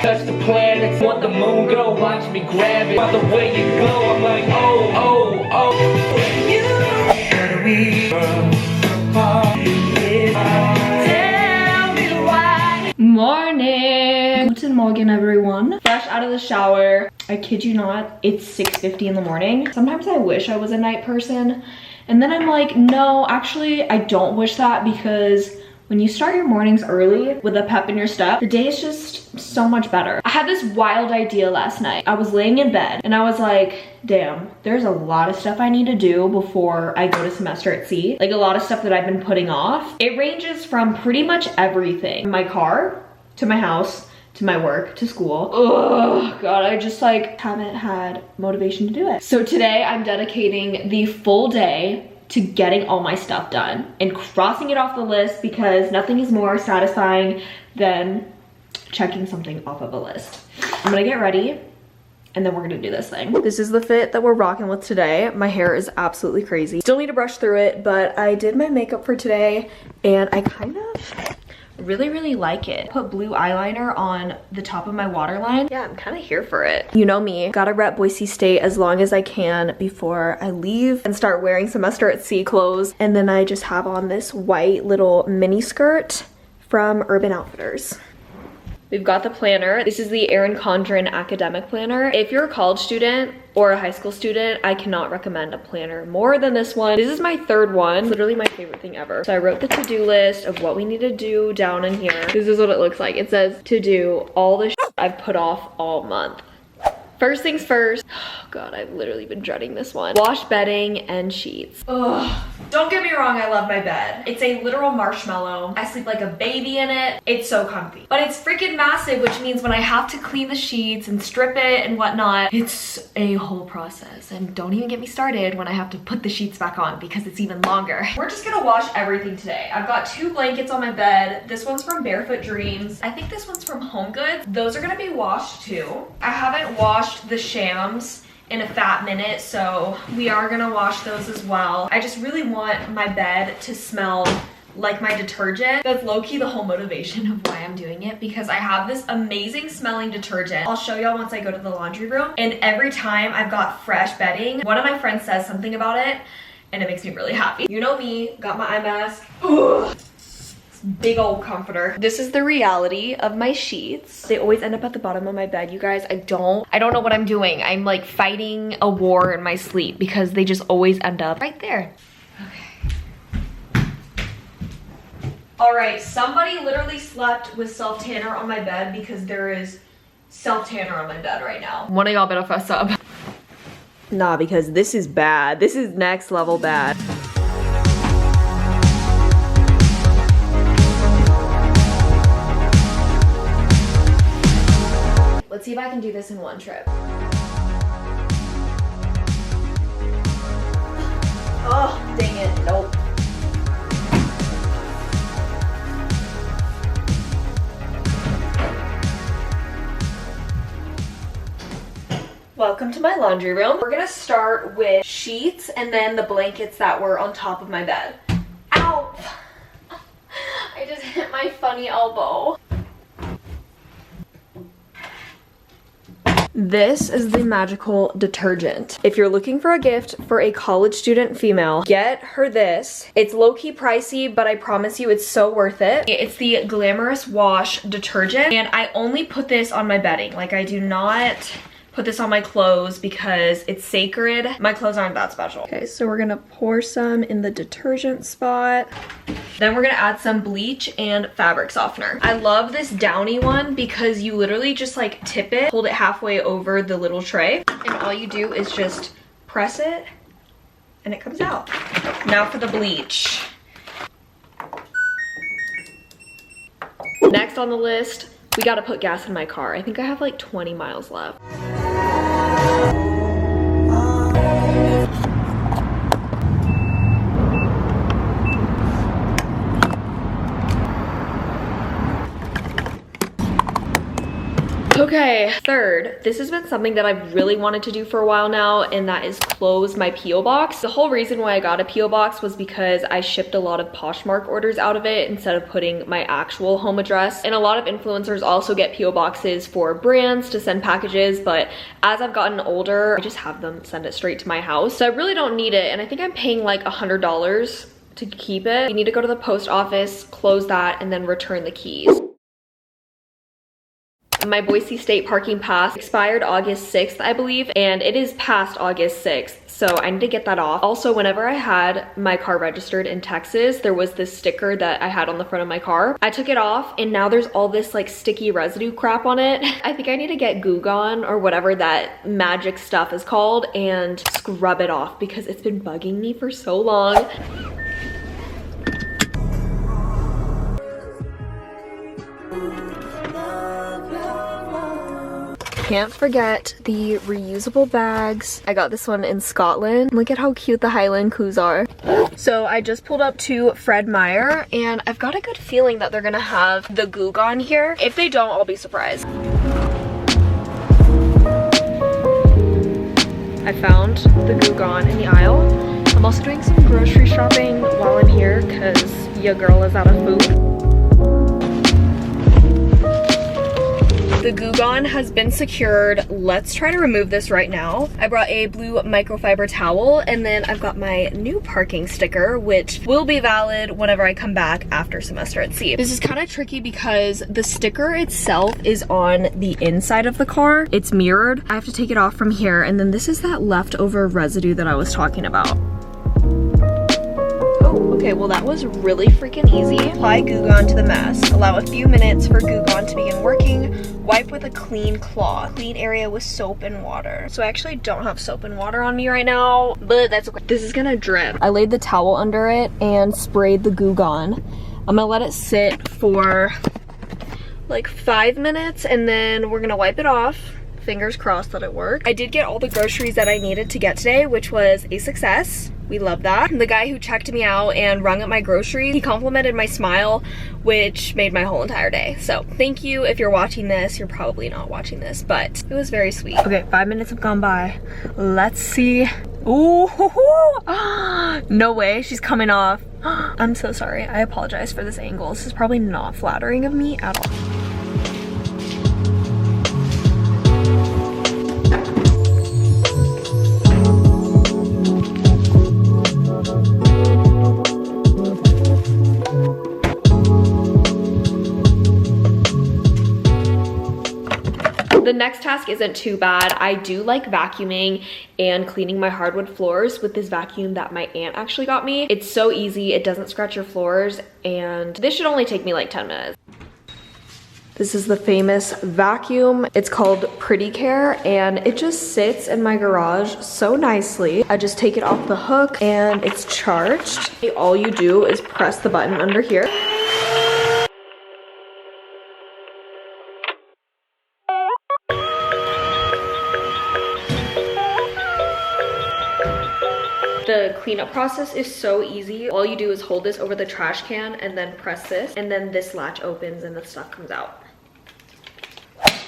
Touch the planets, want the moon go, watch me grab it. By the way you go, I'm like, oh, oh, oh. Tell me why. Morning! Guten Morgen, everyone. Fresh out of the shower. I kid you not, it's 6:50 in the morning. Sometimes I wish I was a night person. And then I'm like, no, actually, I don't wish that, because when you start your mornings early with a pep in your step, the day is just so much better. I had this wild idea last night. I was laying in bed and I was like, damn, there's a lot of stuff I need to do before I go to semester at sea. Like a lot of stuff that I've been putting off. It ranges from pretty much everything. My car, to my house, to my work, to school. Oh God, I just like haven't had motivation to do it. So today I'm dedicating the full day to getting all my stuff done and crossing it off the list, because nothing is more satisfying than checking something off of a list. I'm gonna get ready and then we're gonna do this thing. This is the fit that we're rocking with today. My hair is absolutely crazy. Still need to brush through it, but I did my makeup for today and I kind of really like it. Put blue eyeliner on the top of my waterline. Yeah, I'm kind of here for it. You know me, gotta rep Boise State as long as I can before I leave and start wearing semester at sea clothes. And then I just have on this white little mini skirt from Urban Outfitters. We've got the planner. This is the Erin Condren academic planner. If you're a college student or a high school student, I cannot recommend a planner more than this one. This is my third one. It's literally my favorite thing ever. So I wrote the to-do list of what we need to do down in here. This is what it looks like. It says to do all the shit I've put off all month. First things first. Oh God, I've literally been dreading this one. Wash bedding and sheets. Ugh. Don't get me wrong, I love my bed. It's a literal marshmallow. I sleep like a baby in it. It's so comfy. But it's freaking massive, which means when I have to clean the sheets and strip it and whatnot, it's a whole process. And don't even get me started when I have to put the sheets back on, because it's even longer. We're just gonna wash everything today. I've got 2 blankets on my bed. This one's from Barefoot Dreams. I think this one's from Home Goods. Those are gonna be washed too. I haven't washed the shams in a fat minute, so we are gonna wash those as well. I just really want my bed to smell like my detergent. That's low-key the whole motivation of why I'm doing it, because I have this amazing smelling detergent. I'll show y'all once I go to the laundry room, and every time I've got fresh bedding, one of my friends says something about it and it makes me really happy. You know me, got my eye mask. Ugh. Big old comforter. This is the reality of my sheets. They always end up at the bottom of my bed, you guys. I don't know what I'm doing. I'm like fighting a war in my sleep because they just always end up right there. Okay. All right, somebody literally slept with self-tanner on my bed, because there is self-tanner on my bed right now. One of y'all better fess up. Nah, because this is bad. This is next level bad. Let's see if I can do this in one trip. Oh, dang it, nope. Welcome to my laundry room. We're gonna start with sheets and then the blankets that were on top of my bed. Ow! I just hit my funny elbow. This is the magical detergent. If you're looking for a gift for a college student female, get her this. It's low-key pricey, but I promise you it's so worth it. It's the Glamorous Wash detergent, and I only put this on my bedding. Like, I do not put this on my clothes because it's sacred. My clothes aren't that special. Okay, so we're gonna pour some in the detergent spot. Then we're gonna add some bleach and fabric softener. I love this Downy one because you literally just like tip it, hold it halfway over the little tray, and all you do is just press it and it comes out. Now for the bleach. Next on the list, we gotta put gas in my car. I think I have like 20 miles left. Okay, third, this has been something that I've really wanted to do for a while now, and that is close my P.O. box. The whole reason why I got a P.O. box was because I shipped a lot of Poshmark orders out of it instead of putting my actual home address. And a lot of influencers also get P.O. boxes for brands to send packages, but as I've gotten older, I just have them send it straight to my house. So I really don't need it, and I think I'm paying like $100 to keep it. You need to go to the post office, close that, and then return the keys. My Boise State parking pass expired August 6th, I believe, and it is past August 6th, so I need to get that off. Also, whenever I had my car registered in Texas, there was this sticker that I had on the front of my car. I took it off, and now there's all this like sticky residue crap on it. I think I need to get Goo Gone or whatever that magic stuff is called and scrub it off because it's been bugging me for so long. Can't forget the reusable bags. I got this one in Scotland. Look at how cute the Highland Coos are. So I just pulled up to Fred Meyer, and I've got a good feeling that they're gonna have the Goo Gone here. If they don't, I'll be surprised. I found the Goo Gone in the aisle. I'm also doing some grocery shopping while I'm here because your girl is out of food. The Goo Gone has been secured. Let's try to remove this right now. I brought a blue microfiber towel, and then I've got my new parking sticker, which will be valid whenever I come back after semester at sea. This is kind of tricky because the sticker itself is on the inside of the car. It's mirrored. I have to take it off from here, and then this is that leftover residue that I was talking about. Okay, well that was really freaking easy. Apply Goo Gone to the mess. Allow a few minutes for Goo Gone to begin working. Wipe with a clean cloth. Clean area with soap and water. So I actually don't have soap and water on me right now, but that's okay. This is gonna drip. I laid the towel under it and sprayed the Goo Gone. I'm gonna let it sit for like 5 minutes, and then we're gonna wipe it off. Fingers crossed that it worked. I did get all the groceries that I needed to get today, which was a success. We love that. The guy who checked me out and rung up my groceries, he complimented my smile, which made my whole entire day. So thank you if you're watching this. You're probably not watching this, but it was very sweet. Okay, 5 minutes have gone by. Let's see. Ooh, no way, she's coming off. I'm so sorry. I apologize for this angle. This is probably not flattering of me at all. The next task isn't too bad. I do like vacuuming and cleaning my hardwood floors with this vacuum that my aunt actually got me. It's so easy, it doesn't scratch your floors, and this should only take me like 10 minutes. This is the famous vacuum. It's called Pretty Care, and it just sits in my garage so nicely. I just take it off the hook and it's charged. All you do is press the button under here. The cleanup process is so easy. All you do is hold this over the trash can and then press this, and then this latch opens and the stuff comes out.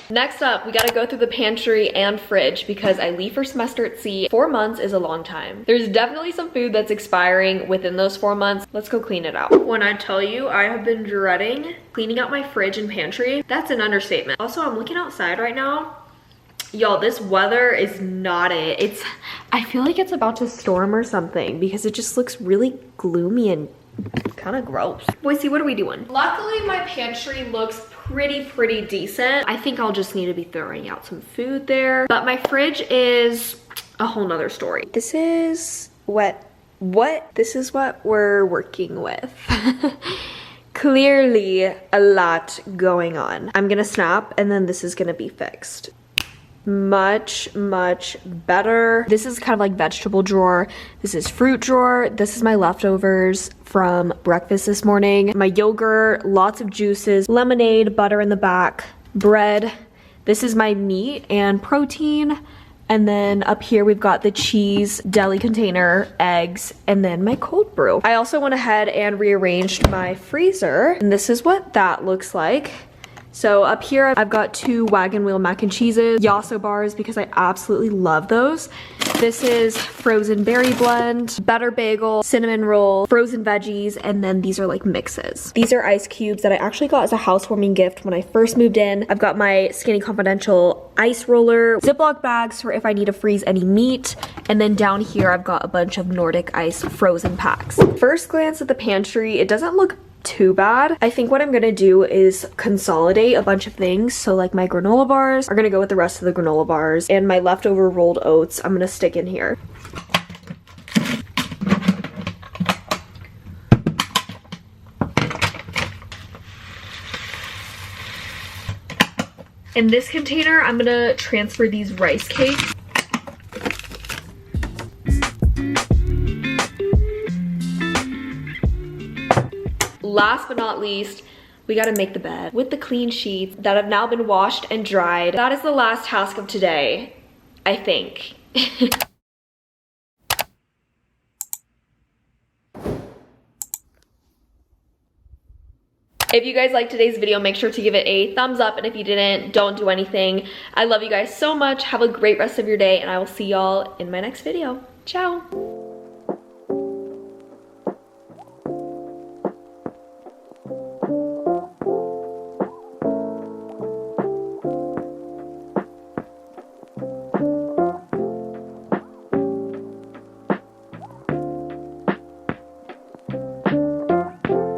Next up, we gotta go through the pantry and fridge because I leave for semester at sea. 4 months is a long time. There's definitely some food that's expiring within those 4 months. Let's go clean it out. When I tell you I have been dreading cleaning out my fridge and pantry, that's an understatement. Also, I'm looking outside right now. Y'all, this weather is not it. I feel like it's about to storm or something because it just looks really gloomy and kind of gross. Boise, what are we doing? Luckily, my pantry looks pretty decent. I think I'll just need to be throwing out some food there. But my fridge is a whole nother story. This is what we're working with. Clearly a lot going on. I'm gonna snap and then this is gonna be fixed. Much better. This is kind of like vegetable drawer. This is fruit drawer. This is my leftovers from breakfast this morning. My yogurt, lots of juices, lemonade, butter in the back, bread. This is my meat and protein. And then up here we've got the cheese, deli container, eggs, and then my cold brew. I also went ahead and rearranged my freezer, and this is what that looks like. So up here, I've got 2 wagon wheel mac and cheeses, Yasso bars because I absolutely love those. This is frozen berry blend, better bagel, cinnamon roll, frozen veggies, and then these are like mixes. These are ice cubes that I actually got as a housewarming gift when I first moved in. I've got my Skinny Confidential ice roller, Ziploc bags for if I need to freeze any meat, and then down here I've got a bunch of Nordic Ice frozen packs. First glance at the pantry, it doesn't look too bad. I think what I'm gonna do is consolidate a bunch of things. So like my granola bars are gonna go with the rest of the granola bars, and my leftover rolled oats I'm gonna stick in here. In this container, I'm gonna transfer these rice cakes. Last but not least, we gotta make the bed with the clean sheets that have now been washed and dried. That is the last task of today, I think. If you guys liked today's video, make sure to give it a thumbs up, and if you didn't, don't do anything. I love you guys so much. Have a great rest of your day, and I will see y'all in my next video. Ciao.